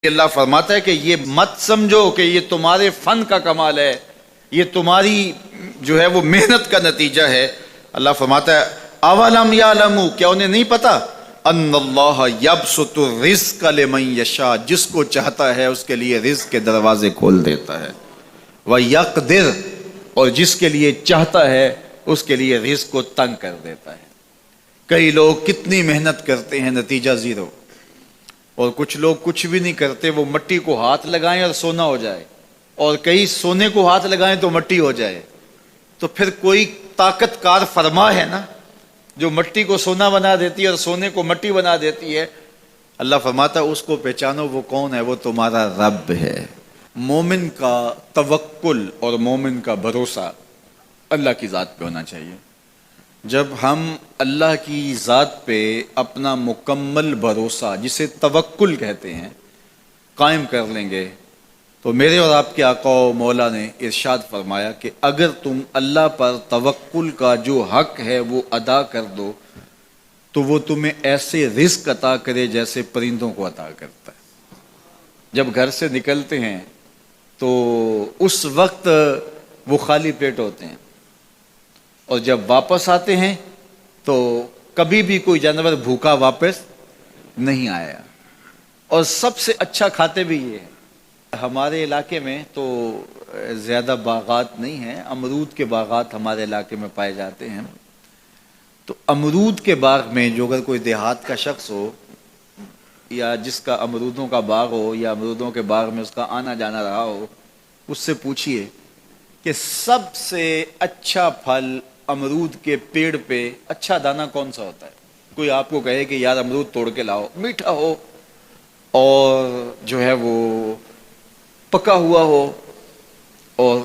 اللہ فرماتا ہے کہ یہ مت سمجھو کہ یہ تمہارے فن کا کمال ہے، یہ تمہاری جو ہے وہ محنت کا نتیجہ ہے۔ اللہ فرماتا ہے اولم یعلموا، کیا انہیں نہیں پتا ان اللہ یبسط الرزق لمن یشاء، جس کو چاہتا ہے اس کے لیے رزق کے دروازے کھول دیتا ہے، ویقدر، اور جس کے لیے چاہتا ہے اس کے لیے رزق کو تنگ کر دیتا ہے۔ کئی لوگ کتنی محنت کرتے ہیں، نتیجہ زیرو، اور کچھ لوگ کچھ بھی نہیں کرتے، وہ مٹی کو ہاتھ لگائیں اور سونا ہو جائے، اور کئی سونے کو ہاتھ لگائیں تو مٹی ہو جائے۔ تو پھر کوئی طاقت کار فرما ہے نا جو مٹی کو سونا بنا دیتی ہے اور سونے کو مٹی بنا دیتی ہے۔ اللہ فرماتا ہے اس کو پہچانو، وہ کون ہے، وہ تمہارا رب ہے۔ مومن کا توکل اور مومن کا بھروسہ اللہ کی ذات پہ ہونا چاہیے۔ جب ہم اللہ کی ذات پہ اپنا مکمل بھروسہ، جسے توکل کہتے ہیں، قائم کر لیں گے تو میرے اور آپ کے آقا و مولا نے ارشاد فرمایا کہ اگر تم اللہ پر توکل کا جو حق ہے وہ ادا کر دو تو وہ تمہیں ایسے رزق عطا کرے جیسے پرندوں کو عطا کرتا ہے۔ جب گھر سے نکلتے ہیں تو اس وقت وہ خالی پیٹ ہوتے ہیں، اور جب واپس آتے ہیں تو کبھی بھی کوئی جانور بھوکا واپس نہیں آیا، اور سب سے اچھا کھاتے بھی یہ ہیں۔ ہمارے علاقے میں تو زیادہ باغات نہیں ہیں، امرود کے باغات ہمارے علاقے میں پائے جاتے ہیں۔ تو امرود کے باغ میں جو اگر کوئی دیہات کا شخص ہو یا جس کا امرودوں کا باغ ہو یا امرودوں کے باغ میں اس کا آنا جانا رہا ہو، اس سے پوچھئے کہ سب سے اچھا پھل امرود کے پیڑ پہ اچھا دانہ کون سا ہوتا ہے۔ کوئی آپ کو کہے کہ یار امرود توڑ کے لاؤ، میٹھا ہو اور جو ہے وہ پکا ہوا ہو اور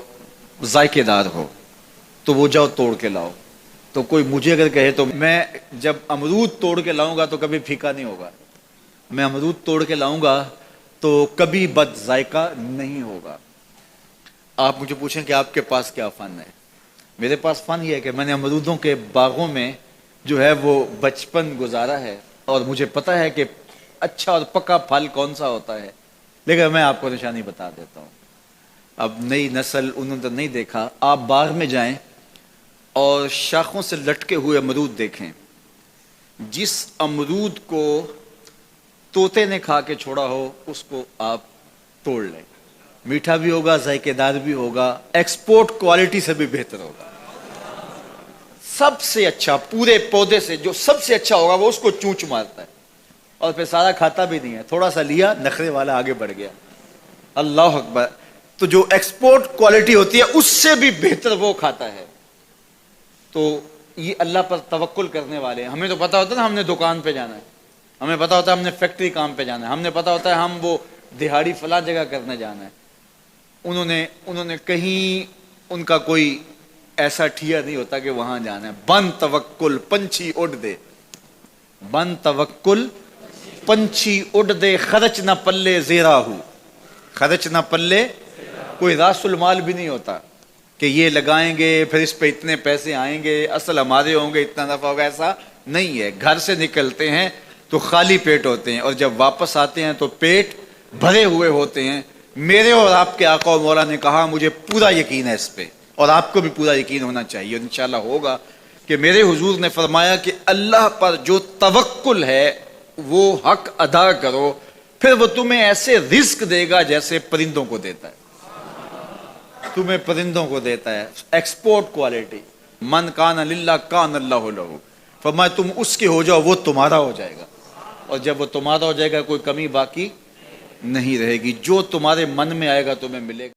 ذائقے دار ہو تو وہ جاؤ توڑ کے لاؤ۔ تو کوئی مجھے اگر کہے تو میں جب امرود توڑ کے لاؤں گا تو کبھی پھیکا نہیں ہوگا، میں امرود توڑ کے لاؤں گا تو کبھی بد ذائقہ نہیں ہوگا۔ آپ مجھے پوچھیں کہ آپ کے پاس کیا فن ہے؟ میرے پاس فن یہ ہے کہ میں نے امرودوں کے باغوں میں جو ہے وہ بچپن گزارا ہے، اور مجھے پتہ ہے کہ اچھا اور پکا پھل کون سا ہوتا ہے۔ لیکن میں آپ کو نشانی بتا دیتا ہوں، اب نئی نسل انہوں نے نہیں دیکھا، آپ باغ میں جائیں اور شاخوں سے لٹکے ہوئے امرود دیکھیں، جس امرود کو طوطے نے کھا کے چھوڑا ہو اس کو آپ توڑ لیں، میٹھا بھی ہوگا، ذائقے دار بھی ہوگا، ایکسپورٹ کوالٹی سے بھی بہتر ہوگا۔ سب سے اچھا پورے پودے سے جو سب سے اچھا ہوگا وہ اس کو چونچ مارتا ہے، اور پھر سارا کھاتا بھی نہیں ہے، تھوڑا سا لیا، نخرے والا آگے بڑھ گیا۔ اللہ اکبر! تو جو ایکسپورٹ کوالٹی ہوتی ہے اس سے بھی بہتر وہ کھاتا ہے۔ تو یہ اللہ پر توکل کرنے والے ہیں۔ ہمیں تو پتا ہوتا ہے نا ہم نے دکان پہ جانا ہے، ہمیں پتا ہوتا ہے ہم نے فیکٹری کام پہ جانا ہے، ہم نے پتا ہوتا ہے ہم وہ دہاڑی فلاں جگہ کرنے جانا ہے۔ انہوں نے کہیں ان کا کوئی ایسا ٹھیا نہیں ہوتا کہ وہاں جانا ہے۔ بن توکل پنچھی اڑ دے، بن توکل پنچھی اڑ دے، خرچ نہ پلے زیرا ہو، خرچ نہ پلے، کوئی راس المال بھی نہیں ہوتا کہ یہ لگائیں گے پھر اس پہ اتنے پیسے آئیں گے، اصل ہمارے ہوں گے، اتنا نفع ہوگا، ایسا نہیں ہے۔ گھر سے نکلتے ہیں تو خالی پیٹ ہوتے ہیں، اور جب واپس آتے ہیں تو پیٹ بھرے ہوئے ہوتے ہیں۔ میرے اور آپ کے آقا و مولا نے کہا، مجھے پورا یقین ہے اس پہ، اور آپ کو بھی پورا یقین ہونا چاہیے، اور انشاءاللہ ہوگا، کہ میرے حضور نے فرمایا کہ اللہ پر جو توکل ہے وہ حق ادا کرو، پھر وہ تمہیں ایسے رزق دے گا جیسے پرندوں کو دیتا ہے، تمہیں پرندوں کو دیتا ہے، ایکسپورٹ کوالٹی۔ من کان للہ کان اللہ لہ، فرمایا تم اس کے ہو جاؤ وہ تمہارا ہو جائے گا، اور جب وہ تمہارا ہو جائے گا کوئی کمی باقی نہیں رہے گی، جو تمہارے من میں آئے گا تمہیں ملے گا۔